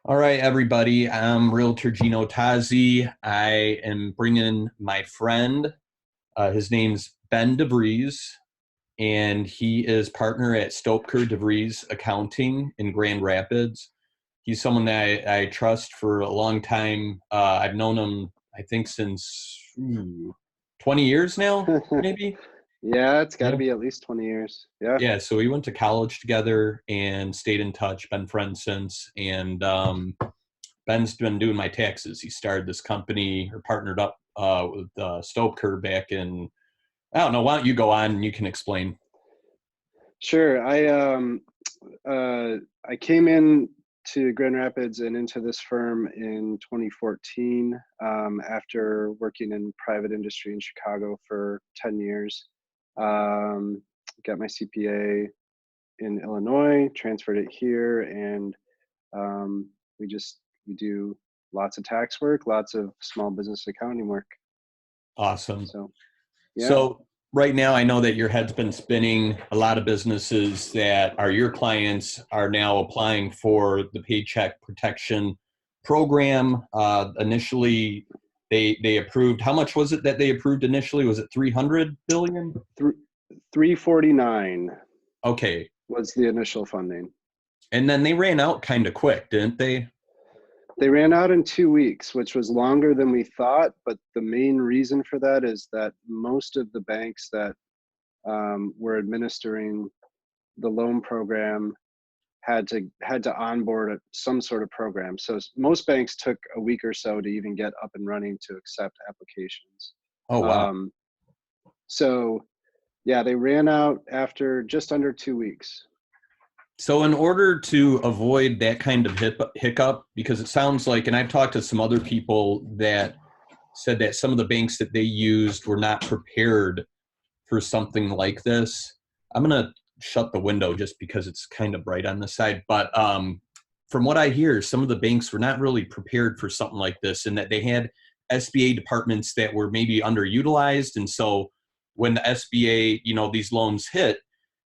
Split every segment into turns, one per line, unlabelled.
All right, everybody. I'm Realtor Gino Tazzi. I am bringing my friend. His name's Ben DeVries, and he is partner at Stoepker DeVries Accounting in Grand Rapids. He's someone that I trust for a long time. I've known him, I think, since 20 years now, maybe.
Yeah, it's got to
Yeah.
be at least 20 years. Yeah.
Yeah, so we went to college together and stayed in touch, been friends since. And Ben's been doing my taxes. He started this company or partnered up with Stoepker back in, I don't know, why don't you go on and you can explain?
Sure. I came in to Grand Rapids and into this firm in 2014 after working in private industry in Chicago for 10 years. Um, got my CPA in Illinois, transferred it here, and um, we do lots of tax work, lots of small business accounting work.
Awesome.
So yeah.
So right now, I know that your head's been spinning. A lot of businesses that are your clients are now applying for the Paycheck Protection Program. Initially, they approved. How much was it that they approved initially? Was it 300 billion?
349
Okay,
was the initial funding.
and then they ran out kind of quick, didn't they?
They ran out in 2 weeks, which was longer than we thought. But the main reason for that is that most of the banks that were administering the loan program had to onboard some sort of program. So most banks took a week or so to even get up and running to accept applications.
Oh wow.
Um, so yeah, they ran out after just under 2 weeks.
So, in order to avoid that kind of hiccup, because it sounds like, and I've talked to some other people that said that some of the banks that they used were not prepared for something like this. I'm going to shut the window just because it's kind of bright on the side. But from what I hear, some of the banks were not really prepared for something like this, and that they had SBA departments that were maybe underutilized. And so when the SBA, these loans hit,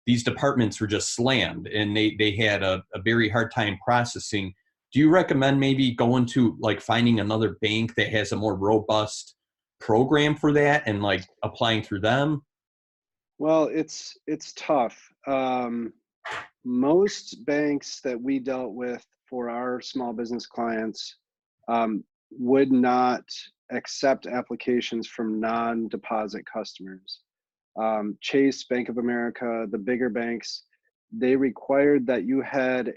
these departments were just slammed and they had a very hard time processing. Do you recommend maybe going to like finding another bank that has a more robust program for that and like applying through them?
Well, it's tough. Most banks that we dealt with for our small business clients would not accept applications from non-deposit customers. Chase, Bank of America, the bigger banks, they required that you had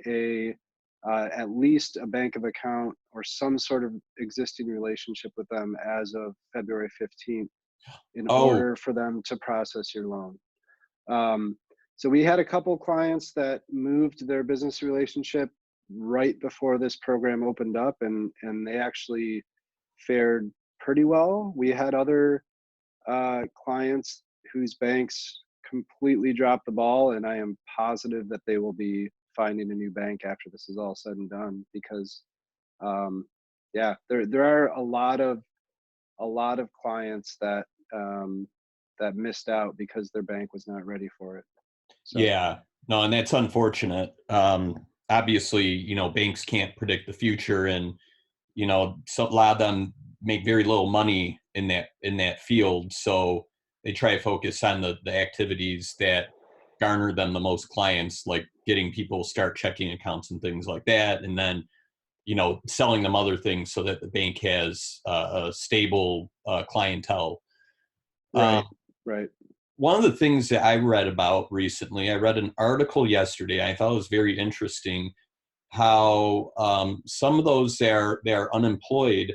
at least a bank of account or some sort of existing relationship with them as of February 15th in
Oh,
order for them to process your loan. Um, so we had a couple clients that moved their business relationship right before this program opened up, and they actually fared pretty well. We had other clients whose banks completely dropped the ball, and I am positive that they will be finding a new bank after this is all said and done. Because, yeah, there are a lot of clients that missed out because their bank was not ready for it. So
yeah. No, and that's unfortunate. Obviously, banks can't predict the future, and so a lot of them make very little money in that field. So they try to focus on the activities that garner them the most clients, like getting people start checking accounts and things like that, and then selling them other things so that the bank has a stable clientele. Um,
right, right.
One of the things that I read about recently, I read an article yesterday. I thought it was very interesting how some of those that are unemployed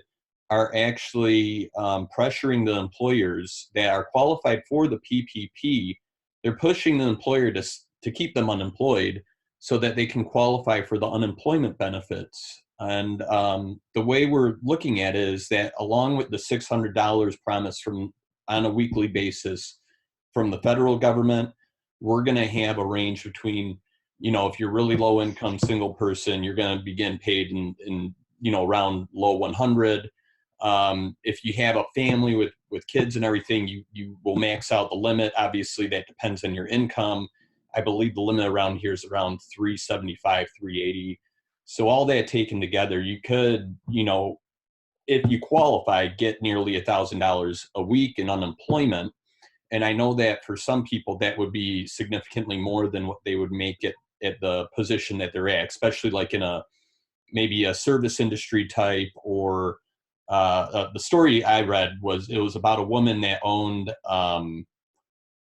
are actually pressuring the employers that are qualified for the PPP. They're pushing the employer to keep them unemployed so that they can qualify for the unemployment benefits. And the way we're looking at it is that along with the $600 promised from on a weekly basis from the federal government, we're going to have a range between, if you're really low income single person, you're going to be getting paid in around low 100. If you have a family with kids and everything, you will max out the limit. Obviously, that depends on your income. I believe the limit around here is around 375, 380. So all that taken together, you could, if you qualify, get nearly $1,000 a week in unemployment. And I know that for some people, that would be significantly more than what they would make it at the position that they're at, especially like in maybe a service industry type, or the story I read was, it was about a woman that owned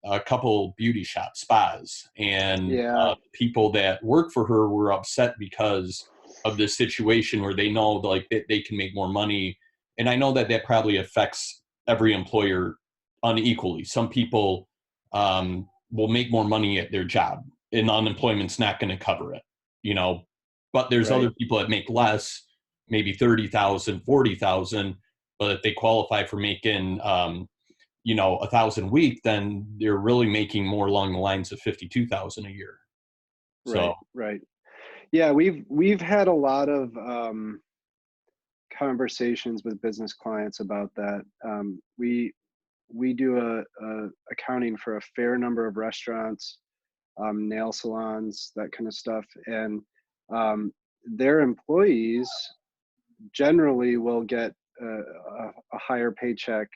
a couple beauty shops, spas, and
Yeah,
people that work for her were upset because of this situation where they know like they can make more money. And I know that that probably affects every employer unequally. Some people will make more money at their job, and unemployment's not going to cover it, you know. But there's other
right,
people that make less, maybe 30,000, 40,000, but if they qualify for making 1,000 a week, then they're really making more along the lines of 52,000 a year. So
right, right. Yeah, we've had a lot of conversations with business clients about that. We do a accounting for a fair number of restaurants, nail salons, that kind of stuff, and their employees generally will get a higher paycheck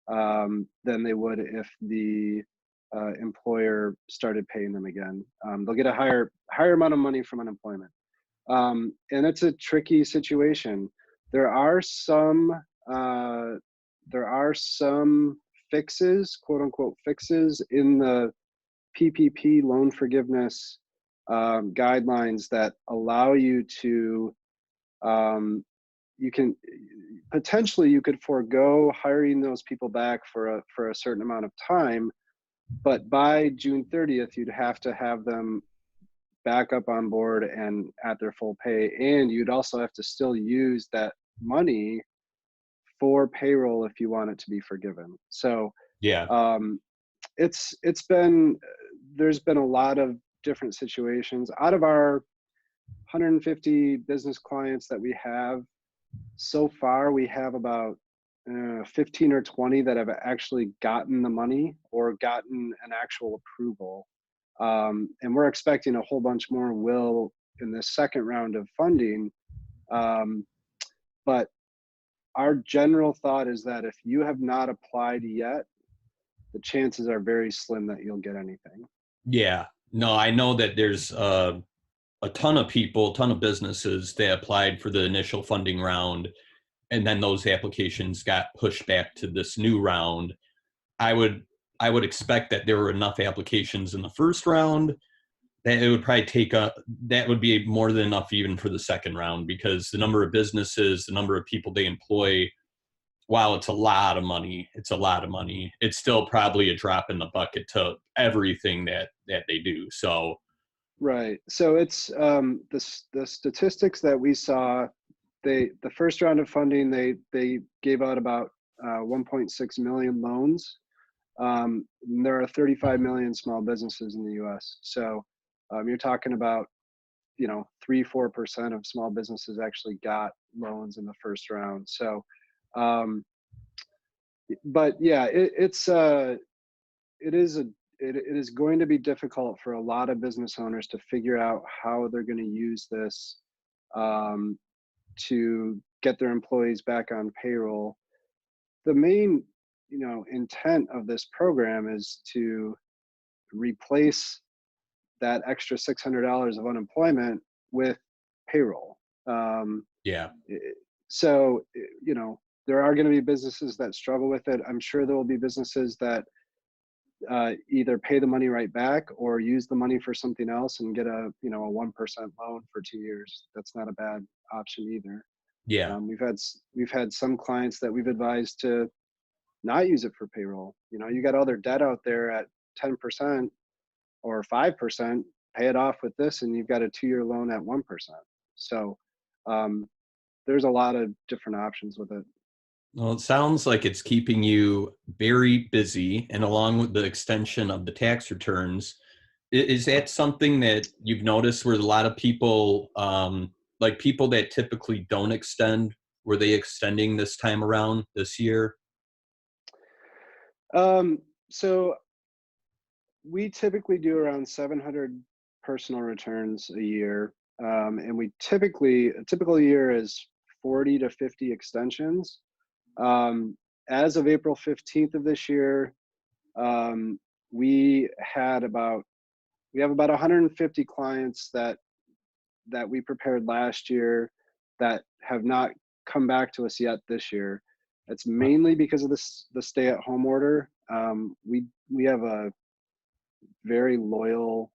than they would if the employer started paying them again. They'll get a higher amount of money from unemployment, and it's a tricky situation. There are some uh, there are some fixes, quote unquote fixes, in the PPP loan forgiveness guidelines that allow you to um, you can potentially you could forego hiring those people back for a certain amount of time, but by June 30th you'd have to have them back up on board and at their full pay, and you'd also have to still use that money for payroll if you want it to be forgiven. So
yeah,
um, it's been there's been a lot of different situations. Out of our 150 business clients that we have, so far we have about 15 or 20 that have actually gotten the money or gotten an actual approval, and we're expecting a whole bunch more will in this second round of funding. um, but our general thought is that if you have not applied yet, the chances are very slim that you'll get anything.
yeah. No, I know that there's a ton of people, ton of businesses that applied for the initial funding round, and then those applications got pushed back to this new round. I would I would expect that there were enough applications in the first round that it would probably that would be more than enough even for the second round, because the number of businesses, the number of people they employ, while it's a lot of money, it's still probably a drop in the bucket to everything that they do. So
Right. So it's the statistics that we saw. The first round of funding, they gave out about 1.6 million loans. There are 35 million small businesses in the U.S. So you're talking about 3-4% of small businesses actually got loans in the first round. So, um, but yeah, it is a it is going to be difficult for a lot of business owners to figure out how they're going to use this um, to get their employees back on payroll. The main intent of this program is to replace that extra $600 of unemployment with payroll. um,
yeah,
so there are going to be businesses that struggle with it. I'm sure there will be businesses that either pay the money right back or use the money for something else and get a 1% loan for 2 years. That's not a bad option either.
yeah,
We've had some clients that we've advised to not use it for payroll. You got other debt out there at 10% or 5%. Pay it off with this, and you've got a 2-year loan at 1%. So um, there's a lot of different options with it.
well, it sounds like it's keeping you very busy, and along with the extension of the tax returns, is that something that you've noticed where a lot of people, like people that typically don't extend, were they extending this time around this year?
So we typically do around 700 personal returns a year. And a typical year is 40 to 50 extensions. As of April 15th of this year, um, we had about we have about 150 clients that we prepared last year that have not come back to us yet this year. It's mainly because of the stay-at-home order. We have a very loyal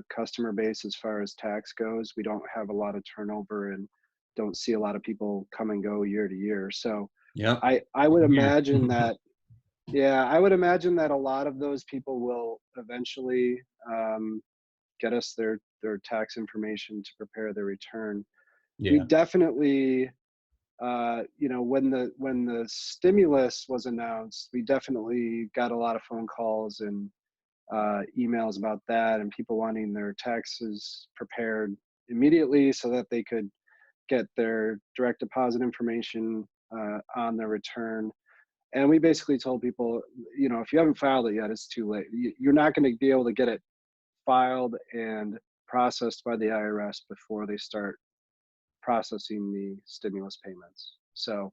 customer base as far as tax goes. We don't have a lot of turnover and don't see a lot of people come and go year to year. So
Yep.
I would
Here.
imagine that, yeah, I would imagine that a lot of those people will eventually get us their tax information to prepare their return. We
Yeah.
definitely, when the stimulus was announced, we definitely got a lot of phone calls and emails about that, and people wanting their taxes prepared immediately so that they could get their direct deposit information on their return. And we basically told people, if you haven't filed it yet, it's too late. You're not going to be able to get it filed and processed by the IRS before they start processing the stimulus payments. So,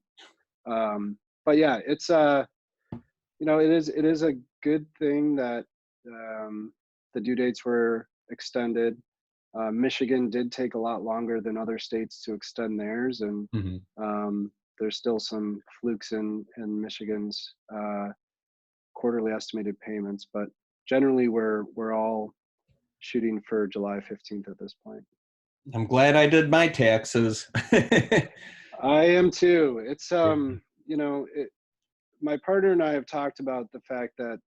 but yeah, it's it is a good thing that the due dates were extended. Michigan did take a lot longer than other states to extend theirs, and
Hmm.
there's still some flukes in Michigan's quarterly estimated payments, but generally we're all shooting for July 15th at this point.
I'm glad I did my taxes.
I am too. It's
Yeah.
my partner and I have talked about the fact that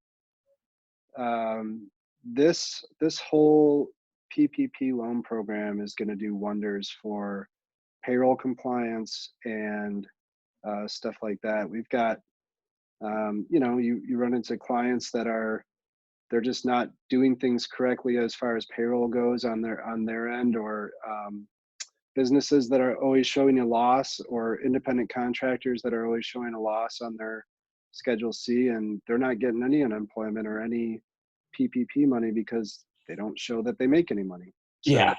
this whole PPP loan program is going to do wonders for payroll compliance and stuff like that. We've got you run into clients that they're just not doing things correctly as far as payroll goes on their end, or businesses that are always showing a loss, or independent contractors that are always showing a loss on their Schedule C, and they're not getting any unemployment or any PPP money because they don't show that they make any money.
Yeah,
So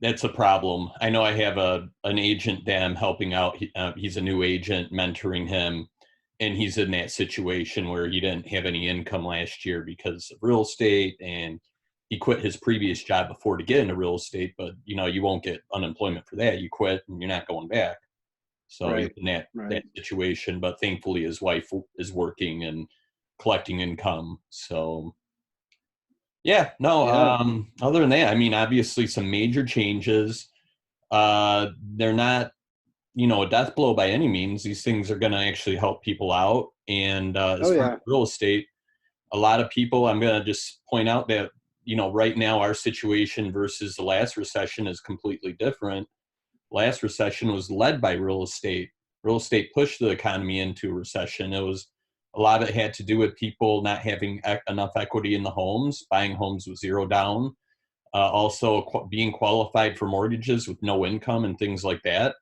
that's a problem. I know I have an agent that I'm helping out. He's a new agent, mentoring him, and he's in that situation where he didn't have any income last year because of real estate, and he quit his previous job before to get into real estate. But you won't get unemployment for that. You quit, and you're not going back. So he's
right,
in that
right,
situation. But thankfully, his wife is working and collecting income. So yeah, no.
yeah,
Other than that, I mean, obviously some major changes. They're not, a death blow by any means. These things are going to actually help people out. And as
oh
far as
yeah,
real estate, a lot of people, I'm going to just point out that, right now our situation versus the last recession is completely different. Last recession was led by real estate. Real estate pushed the economy into a recession. It was a lot of it had to do with people not having enough equity in the homes, buying homes with zero down, also being qualified for mortgages with no income and things like that.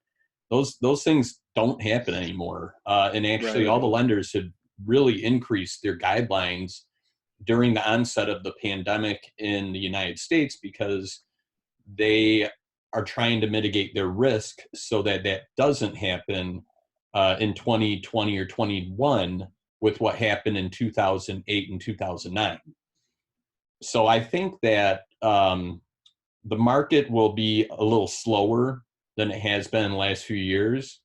Those things don't happen anymore. And actually,
right,
all the lenders had really increased their guidelines during the onset of the pandemic in the United States because they are trying to mitigate their risk so that that doesn't happen in 2020 or 21 with what happened in 2008 and 2009. So I think that the market will be a little slower than it has been in the last few years.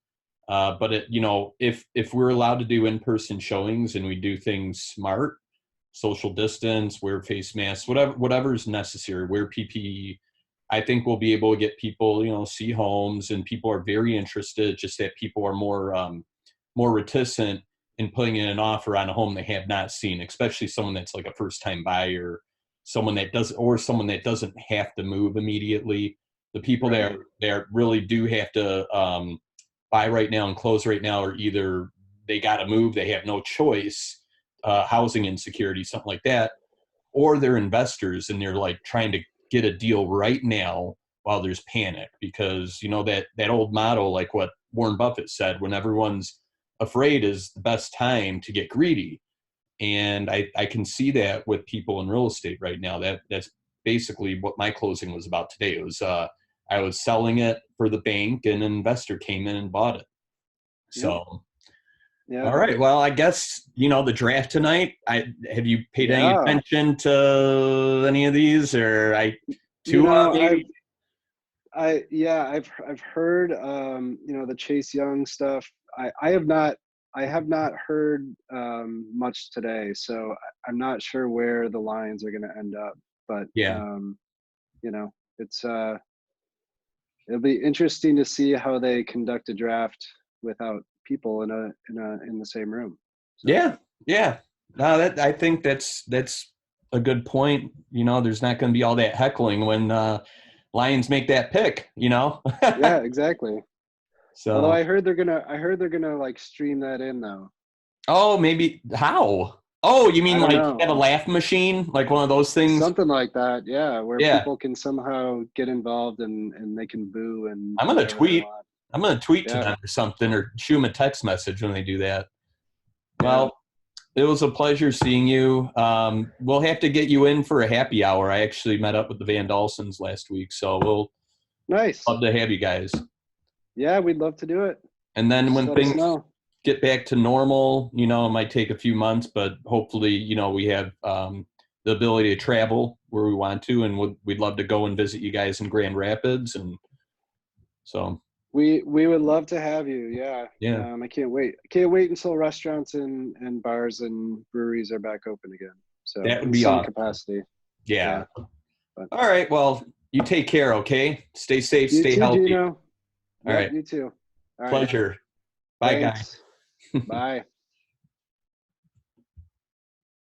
But if we're allowed to do in-person showings and we do things smart, social distance, wear face masks, whatever is necessary, wear PPE, I think we'll be able to get people, see homes, and people are very interested. Just that people are more reticent in putting in an offer on a home they have not seen, especially someone that's like a first-time buyer, someone that doesn't have to move immediately. The people
right,
that really do have to buy right now and close right now are either they got to move, they have no choice, housing insecurity, something like that, or they're investors and they're like trying to get a deal right now while there's panic because that old motto, like what Warren Buffett said, when everyone's afraid is the best time to get greedy. And I can see that with people in real estate right now. That's basically what my closing was about today. It was I was selling it for the bank, and an investor came in and bought it.
Yep.
So,
Yeah.
all right. Well, I guess, the draft tonight, have you paid any
Yeah.
attention to any of these, or
You know,
maybe?
I've heard the Chase Young stuff. I have not heard much today, so I'm not sure where the Lions are going to end up. But
Yeah.
it's it'll be interesting to see how they conduct a draft without people in the same room. So.
Yeah. Yeah. No, I think that's a good point. There's not going to be all that heckling when Lions make that pick,
Yeah, exactly. Although
So,
I heard they're gonna like stream that in though.
oh, maybe how? Oh, you
I
mean
don't
like
know.
at a laugh machine, like one of those things?
Something like that, yeah, where
Yeah.
people can somehow get involved and they can boo and
I'm
do
gonna
whatever they
tweet.
want.
I'm gonna tweet to
Yeah,
them or something, or shoot them a text message when they do that.
yeah.
Well, it was a pleasure seeing you. We'll have to get you in for a happy hour. I actually met up with the Van Dalsons last week, so we'll
Nice.
love to have you guys.
Yeah, we'd love to do it.
And then
Just
when
let us
things
know.
get back to normal, it might take a few months, but hopefully, we have the ability to travel where we want to, and we'd love to go and visit you guys in Grand Rapids, and so.
We would love to have you. Yeah.
Yeah.
I can't wait. I can't wait until restaurants and bars and breweries are back open again. So
That would
in
be
some
awesome.
capacity.
Yeah.
But
All right. Well, you take care, okay? Stay safe,
you
stay
too,
healthy.
Gino.
All
Yep,
right.
you too. All right.
Pleasure. Bye, guys.
Thanks. Bye.